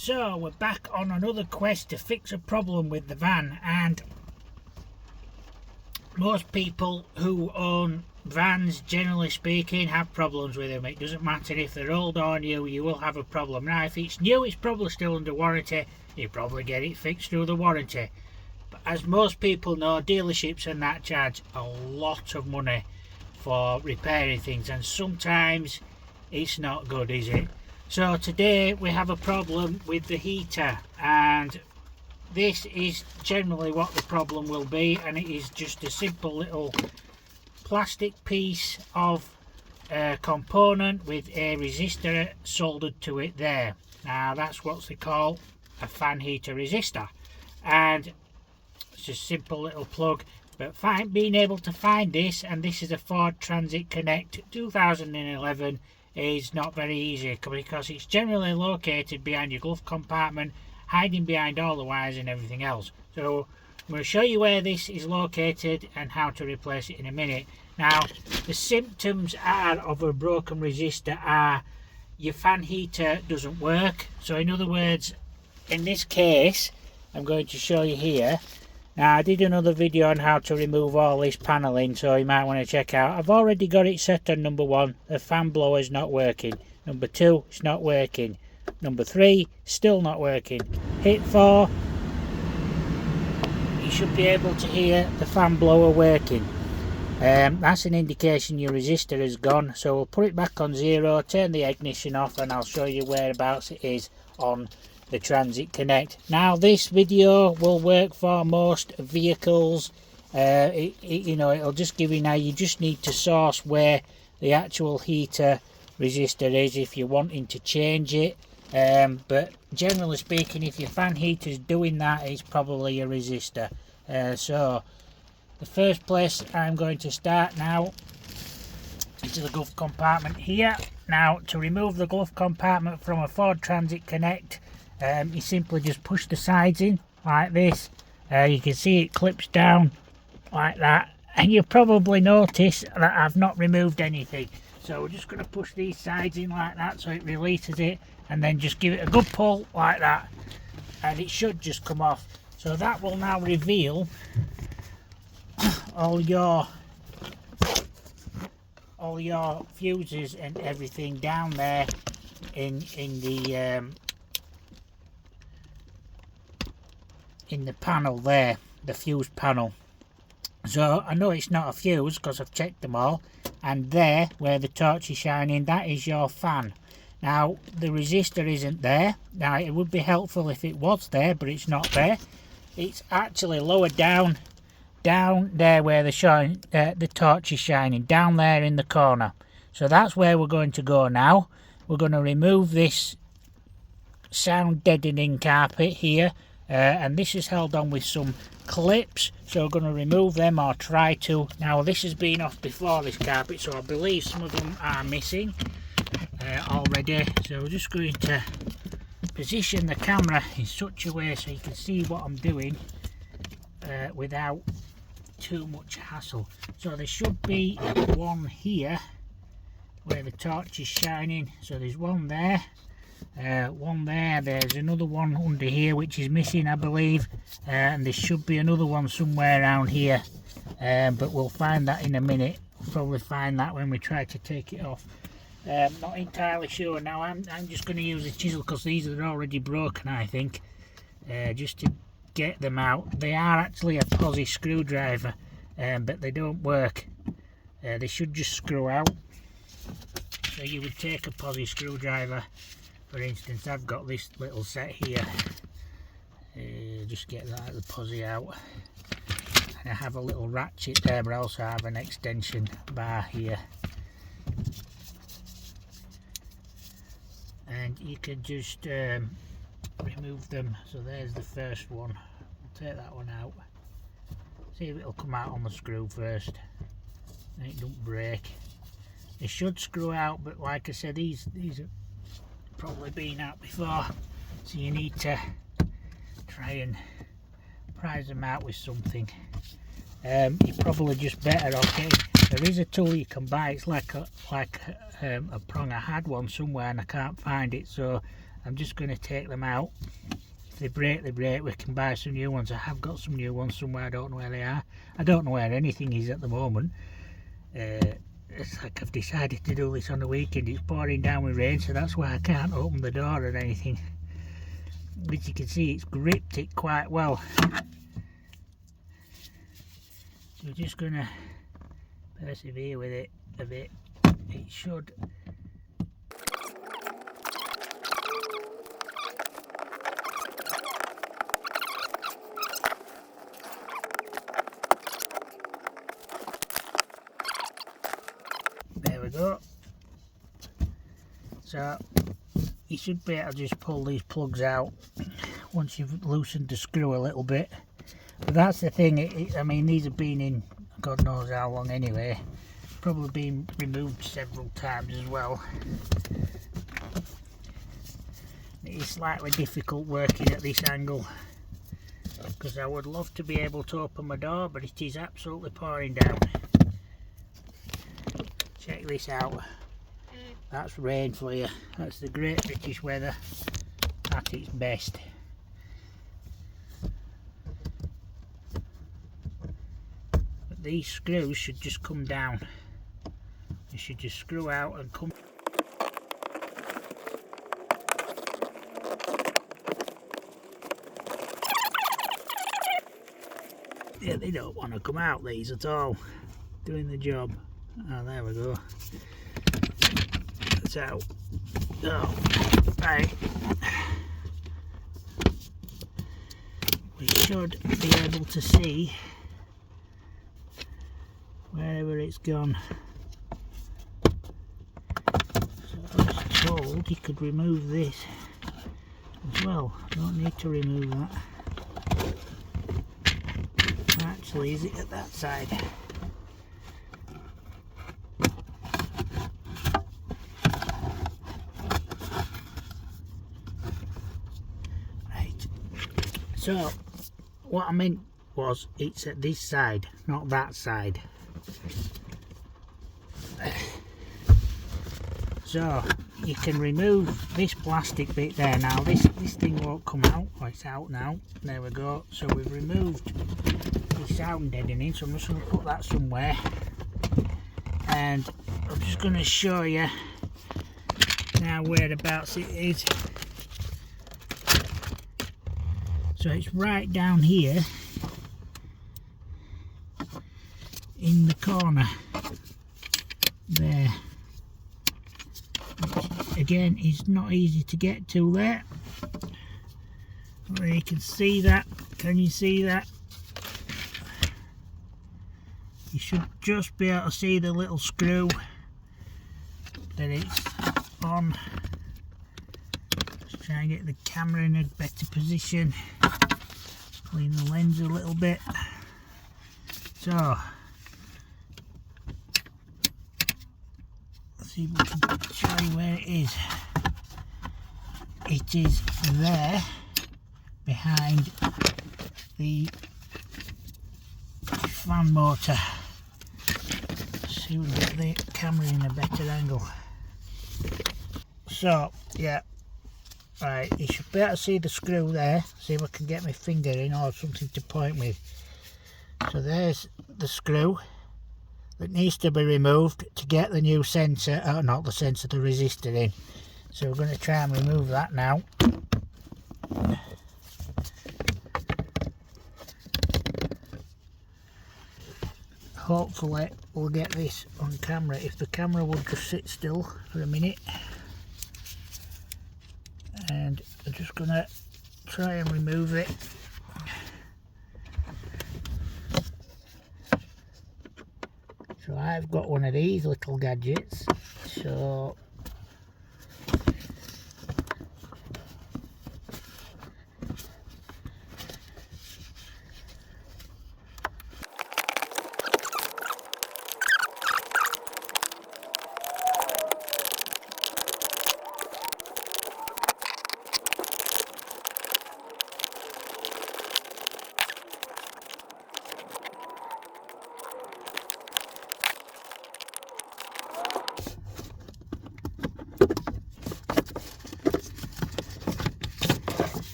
So we're back on another quest to fix a problem with the van, and most people who own vans, generally speaking, have problems with them. It doesn't matter if they're old or new, you will have a problem. Now if it's new, it's probably still under warranty, you probably get it fixed through the warranty. But as most people know, dealerships and that charge a lot of money for repairing things, and sometimes it's not good, is it? So today we have a problem with the heater, and this is generally what the problem will be, and it is just a simple little plastic piece of component with a resistor soldered to it there. Now that's what they call a fan heater resistor, and it's a simple little plug. But being able to find this, and this is a Ford Transit Connect 2011, is not very easy, because it's generally located behind your glove compartment, hiding behind all the wires and everything else. So I'm going to show you where this is located and how to replace it in a minute. Now the symptoms of a broken resistor are your fan heater doesn't work. So in other words, in this case I'm going to show you here. Now I did another video on how to remove all this paneling, so you might want to check out. I've already got it set on number 1, the fan blower is not working. Number 2, it's not working. Number 3, still not working. Hit 4, you should be able to hear the fan blower working. That's an indication your resistor is gone, so we'll put it back on 0, turn the ignition off, and I'll show you whereabouts it is on the Transit Connect. Now this video will work for most vehicles. You know, it'll just give you, now you just need to source where the actual heater resistor is if you're wanting to change it. But generally speaking, if your fan heater is doing that, it's probably a resistor. So the first place I'm going to start now is the glove compartment here. Now to remove the glove compartment from a Ford Transit Connect, you simply just push the sides in like this. You can see it clips down like that, and you'll probably notice that I've not removed anything. So we're just going to push these sides in like that so it releases it, and then just give it a good pull like that, and it should just come off. So that will now reveal all your fuses and everything down there in the panel there, the fuse panel. So I know it's not a fuse because I've checked them all, and there where the torch is shining, that is your fan. Now the resistor isn't there. Now it would be helpful if it was there, but it's not there. It's actually lower down there where the torch is shining, down there in the corner. So that's where we're going to go now. We're going to remove this sound deadening carpet here, and this is held on with some clips, so we're going to remove them, or try to. Now this has been off before, this carpet, so I believe some of them are missing already. So we're just going to position the camera in such a way so you can see what I'm doing without too much hassle. So there should be one here where the torch is shining, so there's one there. One there, there's another one under here which is missing, I believe, and there should be another one somewhere around here, but we'll find that in a minute. We'll probably find that when we try to take it off. Not entirely sure. Now I'm just going to use a chisel because these are already broken, I think, just to get them out. They are actually a posi screwdriver, but they don't work. They should just screw out. So you would take a posi screwdriver. For instance, I've got this little set here. Just get that the posi out. And I have a little ratchet there, but I also have an extension bar here. And you can just remove them. So there's the first one. I'll take that one out. See if it'll come out on the screw first. And it don't break. It should screw out, but like I said, these are probably been out before, so you need to try and prise them out with something. You're probably just better off getting, there is a tool you can buy, it's like a prong. I had one somewhere and I can't find it, so I'm just going to take them out. If they break, they break. We can buy some new ones. I have got some new ones somewhere. I don't know where they are. I don't know where anything is at the moment. It's like I've decided to do this on the weekend. It's pouring down with rain, so that's why I can't open the door or anything. But you can see it's gripped it quite well. So we're just going to persevere with it a bit. It should. There we go. So you should be able to just pull these plugs out once you've loosened the screw a little bit. But that's the thing, I mean, these have been in God knows how long anyway. Probably been removed several times as well. It is slightly difficult working at this angle, because I would love to be able to open my door, but it is absolutely pouring down. Check this out. That's rain for you. That's the Great British weather at its best. But these screws should just come down. They should just screw out and come. Yeah, they don't want to come out, these, at all. Doing the job. Oh, there we go. That's out. Oh, right. We should be able to see wherever it's gone. So I was told you could remove this as well. Don't need to remove that. Actually, is it at that side? Right. So, what I meant was it's at this side, not that side. So, you can remove this plastic bit there. Now, this thing won't come out. Oh, it's out now. There we go. So, we've removed the sound deadening, so I'm just going to put that somewhere, and I'm just going to show you now whereabouts it is. So it's right down here in the corner there, which again is not easy to get to there. Well, you can see that. Can you see that? You should just be able to see the little screw that it's on. Let's try and get the camera in a better position. Clean the lens a little bit. So, let's see if we can show you where it is. It is there behind the fan motor. See if we can get the camera in a better angle. So, yeah, right, you should be able to see the screw there. See if I can get my finger in or something to point with. So there's the screw that needs to be removed to get the new sensor, not the sensor, the resistor in. So we're going to try and remove that now. Hopefully we'll get this on camera. If the camera would just sit still for a minute. And I'm just going to try and remove it. So I've got one of these little gadgets. So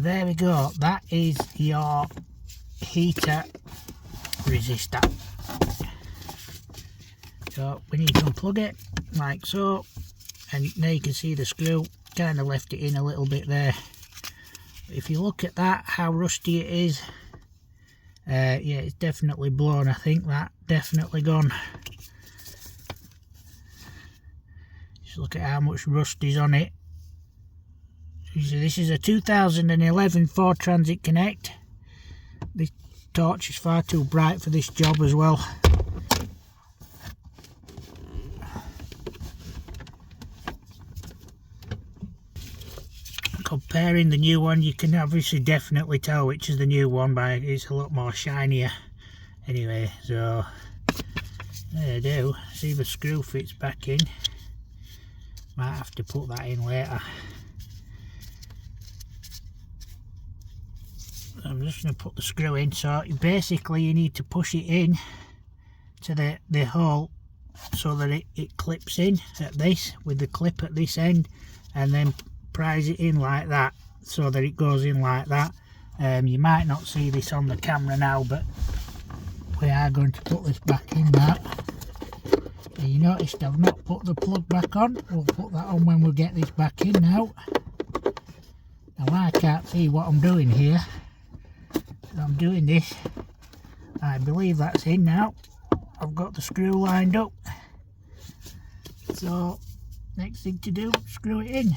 there we go, that is your heater resistor. So we need to unplug it like so, and now you can see the screw kind of left it in a little bit there. If you look at that, how rusty it is, yeah, it's definitely blown. I think that definitely gone. Just look at how much rust is on it. This is a 2011 Ford Transit Connect. This torch is far too bright for this job as well. Comparing the new one, you can obviously definitely tell which is the new one, but it's a lot more shinier. Anyway, so there you do. See if the screw fits back in. Might have to put that in later. I'm just going to put the screw in. So basically you need to push it in to the hole so that it clips in at this, with the clip at this end, and then prise it in like that so that it goes in like that. You might not see this on the camera now, but we are going to put this back in now. You noticed I've not put the plug back on. We'll put that on when we get this back in now. Now I can't see what I'm doing here. I'm doing this. I believe that's in now. I've got the screw lined up. So next thing to do, screw it in.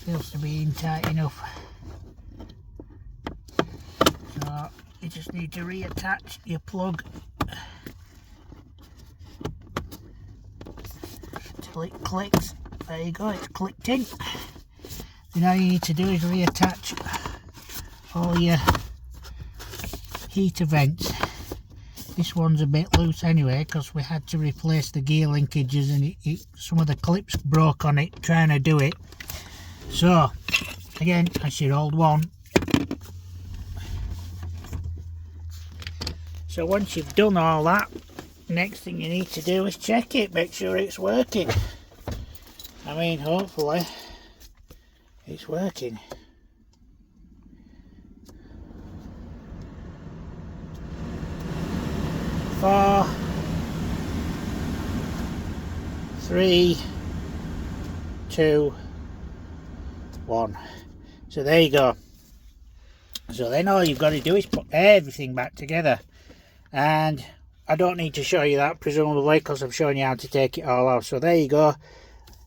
Feels to be in tight enough, so you just need to reattach your plug until it clicks. There you go, it's clicked in. So now you need to do is reattach all your heater vents. This one's a bit loose anyway because we had to replace the gear linkages, and some of the clips broke on it trying to do it. So again, that's your old one. So once you've done all that, next thing you need to do is check it, make sure it's working. I mean, hopefully it's working. Four, 3, 2, 1. So there you go. So then all you've got to do is put everything back together, and I don't need to show you that presumably because I'm showing you how to take it all off. So there you go,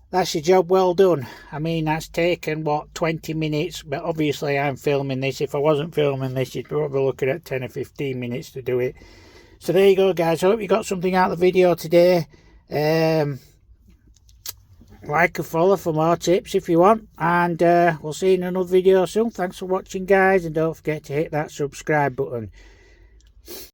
that's your job well done. I mean, that's taken what, 20 minutes, but obviously I'm filming this. If I wasn't filming this, you'd probably looking at 10 or 15 minutes to do it. So there you go guys, I hope you got something out of the video today. Like and follow for more tips if you want, and we'll see you in another video soon. Thanks for watching guys, and don't forget to hit that subscribe button.